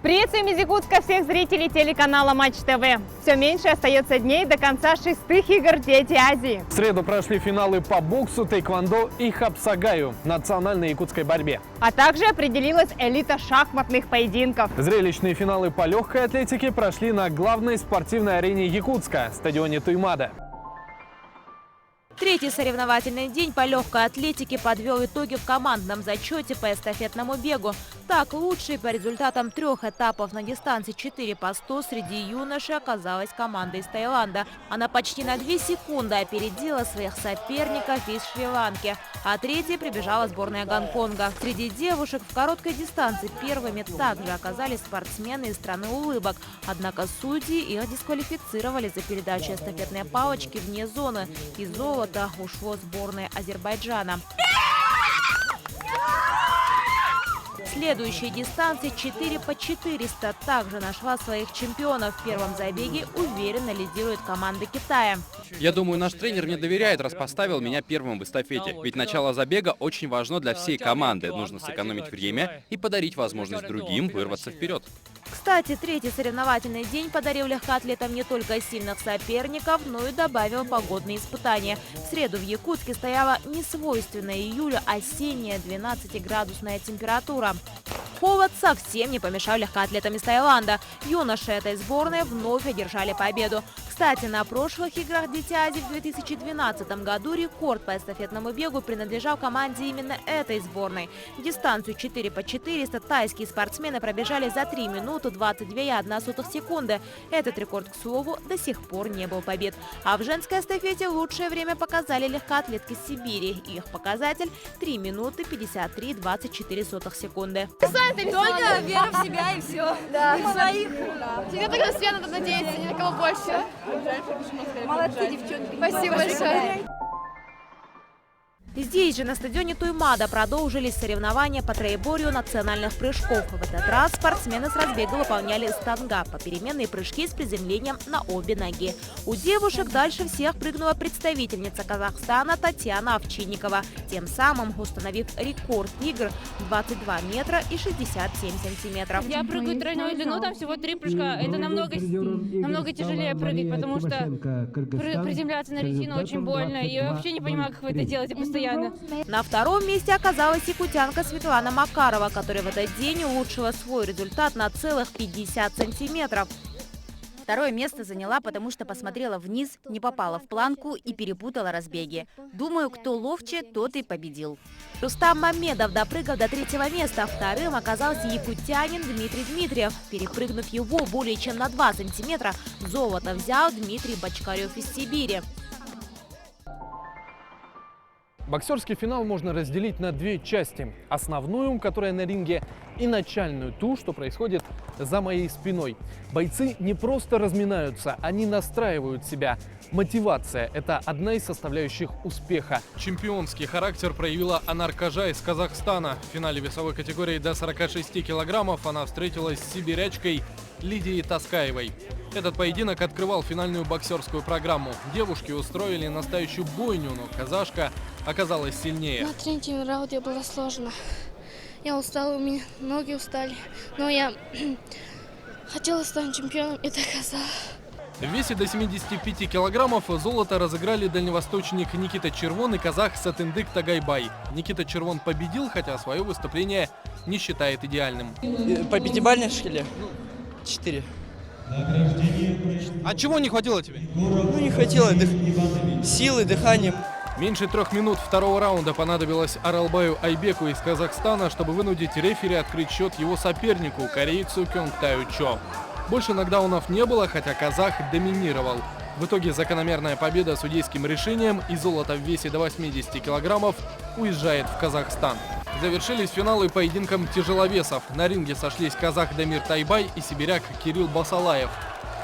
Приветствуем из Якутска всех зрителей телеканала Матч ТВ. Все меньше остается дней до конца 6-х игр «Дети Азии». В среду прошли финалы по боксу, тэквондо и хапсагаю – национальной якутской борьбе. А также определилась элита шахматных поединков. Зрелищные финалы по легкой атлетике прошли на главной спортивной арене Якутска – стадионе Туймада. Третий соревновательный день по легкой атлетике подвел итоги в командном зачете по эстафетному бегу. Так, лучшей по результатам 3 этапов на дистанции 4 по 100 среди юношей оказалась команда из Таиланда. Она почти на 2 секунды опередила своих соперников из Шри-Ланки. А третьей прибежала сборная Гонконга. Среди девушек в короткой дистанции первыми также оказались спортсмены из страны улыбок. Однако судьи их дисквалифицировали за передачу эстафетной палочки вне зоны. И золото ушло сборной Азербайджана. Следующая дистанция 4 по 400 также нашла своих чемпионов. В первом забеге уверенно лидирует команда Китая. Я думаю, наш тренер мне доверяет, раз поставил меня первым в эстафете. Ведь начало забега очень важно для всей команды. Нужно сэкономить время и подарить возможность другим вырваться вперед. Кстати, третий соревновательный день подарил легкоатлетам не только сильных соперников, но и добавил погодные испытания. В среду в Якутске стояла несвойственная июлю осенняя 12-градусная температура. Холод совсем не помешал легкоатлетам из Таиланда. Юноши этой сборной вновь одержали победу. Кстати, на прошлых играх «Дети Азии» в 2012 году рекорд по эстафетному бегу принадлежал команде именно этой сборной. Дистанцию 4 по 400 тайские спортсмены пробежали за 3 минуты 22,1 секунды. Этот рекорд, к слову, до сих пор не был побит. А в женской эстафете лучшее время показали легкоатлетки с Сибири. Их показатель – 3 минуты 53,24 секунды. Только вера в себя и все. Да. И в своих. Тебе только на себя надо надеяться, ни на кого больше. Молодцы, девчонки. Спасибо большое. Здесь же, на стадионе Туймада, продолжились соревнования по троеборью национальных прыжков. В этот раз спортсмены с разбега выполняли станга – попеременные прыжки с приземлением на обе ноги. У девушек дальше всех прыгнула представительница Казахстана Татьяна Овчинникова, тем самым установив рекорд игр 22 метра и 67 сантиметров. Я прыгаю тройную длину, там всего 3 прыжка. Это намного тяжелее прыгать, потому что приземляться на резину очень больно. И я вообще не понимаю, как вы это делаете постоянно. На втором месте оказалась якутянка Светлана Макарова, которая в этот день улучшила свой результат на целых 50 сантиметров. Второе место заняла, потому что посмотрела вниз, не попала в планку и перепутала разбеги. Думаю, кто ловче, тот и победил. Рустам Мамедов допрыгал до 3-го места. Вторым оказался якутянин Дмитрий Дмитриев. Перепрыгнув его более чем на 2 сантиметра, золото взял Дмитрий Бочкарев из Сибири. Боксерский финал можно разделить на 2 части. Основную, которая на ринге, и начальную, ту, что происходит за моей спиной. Бойцы не просто разминаются, они настраивают себя. Мотивация – это одна из составляющих успеха. Чемпионский характер проявила Анар Кажа из Казахстана. В финале весовой категории до 46 килограммов она встретилась с сибирячкой Лидией Таскаевой. Этот поединок открывал финальную боксерскую программу. Девушки устроили настоящую бойню, но казашка оказалась сильнее. На 3-м раунде было сложно. Я устала, у меня ноги устали. Но я хотела стать чемпионом и доказала. В весе до 75 килограммов золото разыграли дальневосточник Никита Червон и казах Сатындык Тагайбай. Никита Червон победил, хотя свое выступление не считает идеальным. По 5-бальной шкале 4. А чего не хватило тебе? Ну, не хватило силы, дыхания. Меньше 3 минут второго раунда понадобилось Аралбаю Айбеку из Казахстана, чтобы вынудить рефери открыть счет его сопернику, корейцу Кёнгтаю Чо. Больше нокдаунов не было, хотя казах доминировал. В итоге закономерная победа судейским решением и золото в весе до 80 килограммов уезжает в Казахстан. Завершились финалы поединком тяжеловесов. На ринге сошлись казах Дамир Тайбай и сибиряк Кирилл Басалаев.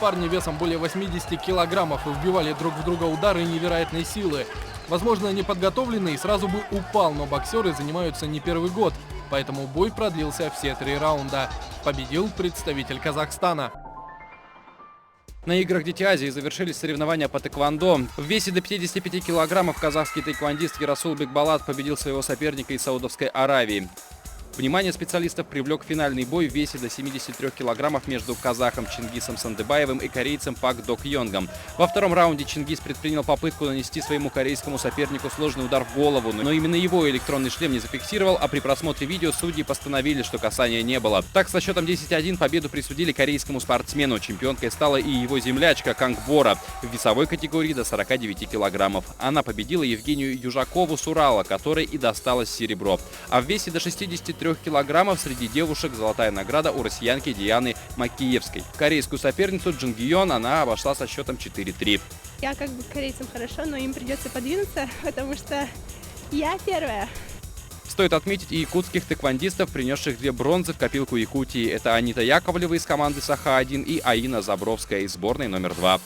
Парни весом более 80 килограммов и вбивали друг в друга удары невероятной силы. Возможно, неподготовленный сразу бы упал, но боксеры занимаются не первый год, поэтому бой продлился все 3 раунда. Победил представитель Казахстана. На играх «Дети Азии» завершились соревнования по тэквондо. В весе до 55 килограммов казахский тэквондист Ярасул Бекбалат победил своего соперника из Саудовской Аравии. Внимание специалистов привлек финальный бой в весе до 73 килограммов между казахом Чингисом Сандыбаевым и корейцем Пак Док Йонгом. Во втором раунде Чингис предпринял попытку нанести своему корейскому сопернику сложный удар в голову, но именно его электронный шлем не зафиксировал, а при просмотре видео судьи постановили, что касания не было. Так, со счетом 10-1 победу присудили корейскому спортсмену. Чемпионкой стала и его землячка Канг Бора в весовой категории до 49 килограммов. Она победила Евгению Южакову с Урала, которой и досталось серебро. А в весе до 63 килограммов среди девушек золотая награда у россиянки Дианы Макиевской. Корейскую соперницу Джин Гион она обошла со счетом 4-3. Я как бы корейцам хорошо, но им придется подвинуться, потому что я первая. Стоит отметить и якутских тэквондистов, принесших 2 бронзы в копилку Якутии. Это Анита Яковлева из команды Саха-1 и Аина Забровская из сборной номер 2.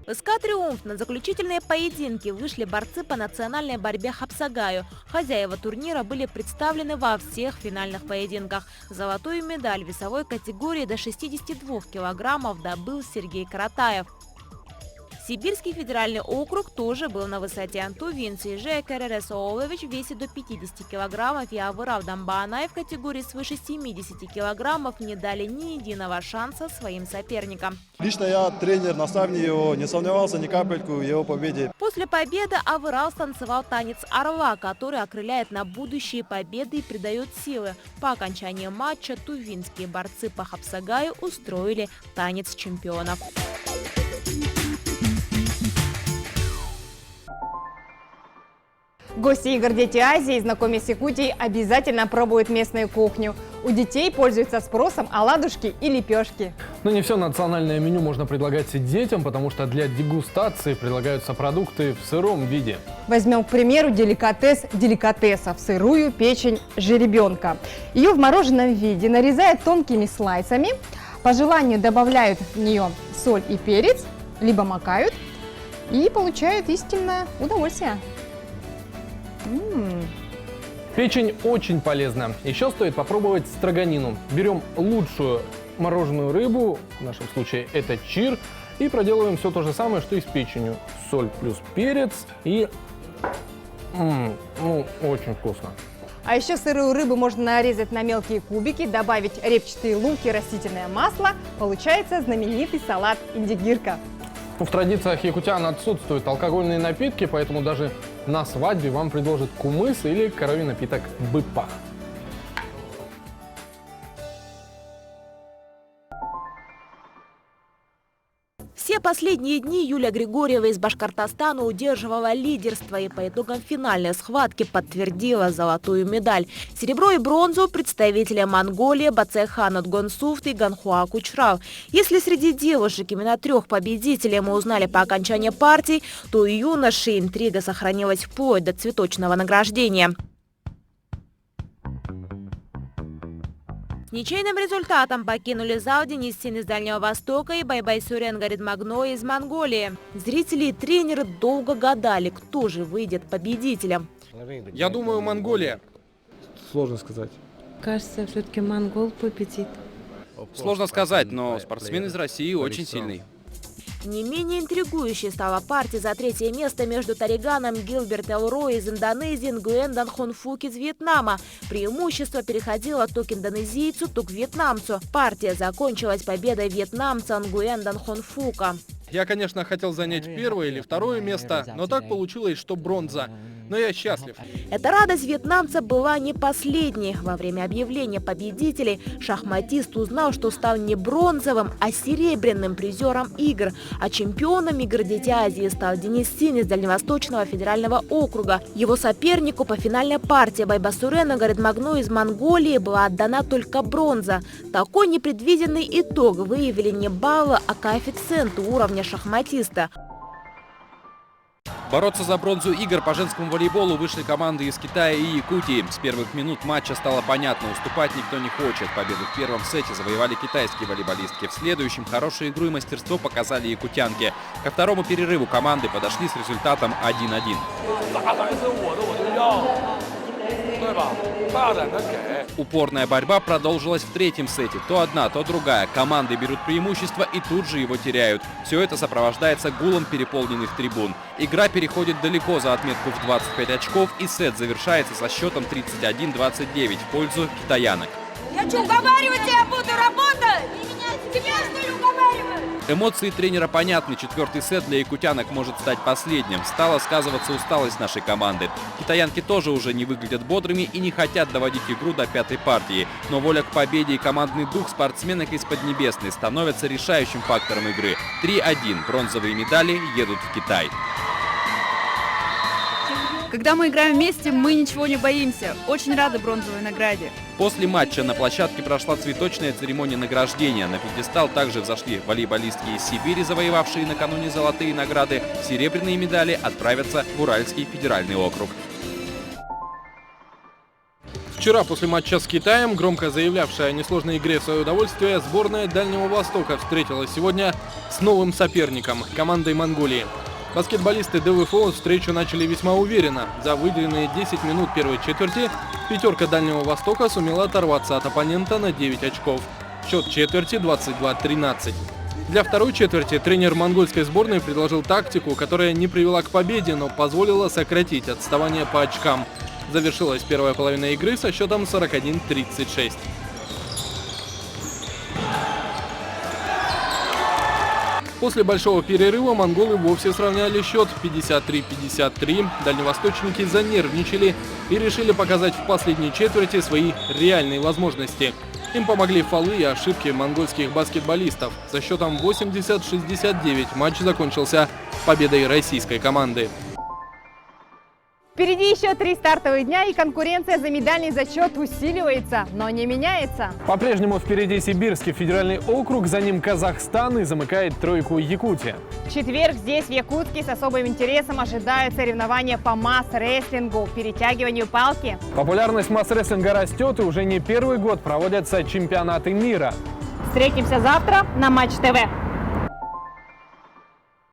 В СК «Триумф» на заключительные поединки вышли борцы по национальной борьбе Хапсагаю. Хозяева турнира были представлены во всех финальных поединках. Золотую медаль в весовой категории до 62 килограммов добыл Сергей Каратаев. Сибирский федеральный округ тоже был на высоте. Тувинцы Жея Керересоолович в весе до 50 килограммов и Авырав Дамбаанай в категории свыше 70 килограммов не дали ни единого шанса своим соперникам. Лично я, тренер, наставник его, не сомневался ни капельку в его победе. После победы Авырав станцевал танец орла, который окрыляет на будущие победы и придает силы. По окончании матча тувинские борцы по Хапсагаю устроили танец чемпионов. Гости игр «Дети Азии», знакомясь с Якутией, обязательно пробуют местную кухню. У детей пользуются спросом оладушки и лепешки. Но не все национальное меню можно предлагать детям, потому что для дегустации предлагаются продукты в сыром виде. Возьмем, к примеру, деликатес деликатесов – сырую печень жеребенка. Ее в мороженом виде нарезают тонкими слайсами. По желанию добавляют в нее соль и перец, либо макают и получают истинное удовольствие. Печень очень полезна. Еще стоит попробовать строганину. Берем лучшую мороженую рыбу, в нашем случае это чир, и проделываем все то же самое, что и с печенью. Соль плюс перец и очень вкусно. А еще сырую рыбу можно нарезать на мелкие кубики, добавить репчатые луки, растительное масло. Получается знаменитый салат индигирка. В традициях якутян отсутствуют алкогольные напитки, поэтому даже на свадьбе вам предложат кумыс или коровий напиток быпах. Все последние дни Юлия Григорьева из Башкортостана удерживала лидерство и по итогам финальной схватки подтвердила золотую медаль. Серебро и бронзу представители Монголии Бацеханат Гонсуфт и Ганхуа Кучрав. Если среди девушек именно 3 победителей мы узнали по окончании партий, то у юношей интрига сохранилась вплоть до цветочного награждения. Ничейным результатом покинули зал Денис Син из Дальнего Востока и Байбайсурен Гаридмагно из Монголии. Зрители и тренеры долго гадали, кто же выйдет победителем. Я думаю, Монголия. Сложно сказать. Кажется, все-таки монгол победит. Сложно сказать, но спортсмен из России очень сильный. Не менее интригующей стала партия за 3-е место между Тариганом Гилберт Элрой из Индонезии и Нгуен Дан Хон Фук из Вьетнама. Преимущество переходило то к индонезийцу, то к вьетнамцу. Партия закончилась победой вьетнамца Нгуен Дан Хон Фука. Я, конечно, хотел занять 1-е или 2-е место, но так получилось, что бронза. Но я счастлив. Эта радость вьетнамца была не последней. Во время объявления победителей шахматист узнал, что стал не бронзовым, а серебряным призером игр. А чемпионом игр «Дети Азии» стал Денис Син из Дальневосточного федерального округа. Его сопернику по финальной партии Байбасурену Гаридмагно из Монголии была отдана только бронза. Такой непредвиденный итог выявили не баллы, а коэффициенты уровня шахматиста. Бороться за бронзу игр по женскому волейболу вышли команды из Китая и Якутии. С первых минут матча стало понятно, уступать никто не хочет. Победу в первом сете завоевали китайские волейболистки. В следующем хорошую игру и мастерство показали якутянки. Ко второму перерыву команды подошли с результатом 1-1. Упорная борьба продолжилась в третьем сете. То одна, то другая. Команды берут преимущество и тут же его теряют. Все это сопровождается гулом переполненных трибун. Игра переходит далеко за отметку в 25 очков, и сет завершается со счетом 31-29 в пользу китаянок. Я что, уговаривать тебя буду работать? Тебя что ли уговаривать? Эмоции тренера понятны. Четвертый сет для якутянок может стать последним. Стала сказываться усталость нашей команды. Китаянки тоже уже не выглядят бодрыми и не хотят доводить игру до пятой партии. Но воля к победе и командный дух спортсменок из Поднебесной становятся решающим фактором игры. 3-1. Бронзовые медали едут в Китай. Когда мы играем вместе, мы ничего не боимся. Очень рады бронзовой награде. После матча на площадке прошла цветочная церемония награждения. На пьедестал также взошли волейболистки из Сибири, завоевавшие накануне золотые награды. Серебряные медали отправятся в Уральский федеральный округ. Вчера после матча с Китаем, громко заявлявшая о несложной игре в свое удовольствие, сборная Дальнего Востока встретилась сегодня с новым соперником – командой Монголии. Баскетболисты ДВФО встречу начали весьма уверенно. За выделенные 10 минут первой четверти пятерка Дальнего Востока сумела оторваться от оппонента на 9 очков. Счет четверти 22-13. Для второй четверти тренер монгольской сборной предложил тактику, которая не привела к победе, но позволила сократить отставание по очкам. Завершилась первая половина игры со счетом 41-36. После большого перерыва монголы вовсе сравняли счет 53-53. Дальневосточники занервничали и решили показать в последней четверти свои реальные возможности. Им помогли фолы и ошибки монгольских баскетболистов. Со счетом 80-69 матч закончился победой российской команды. Впереди еще 3 стартовых дня, и конкуренция за медальный зачет усиливается, но не меняется. По-прежнему впереди Сибирский федеральный округ, за ним Казахстан и замыкает тройку Якутия. В четверг здесь, в Якутске, с особым интересом ожидают соревнования по масс-рестлингу, перетягиванию палки. Популярность масс-рестлинга растет, и уже не первый год проводятся чемпионаты мира. Встретимся завтра на Матч ТВ.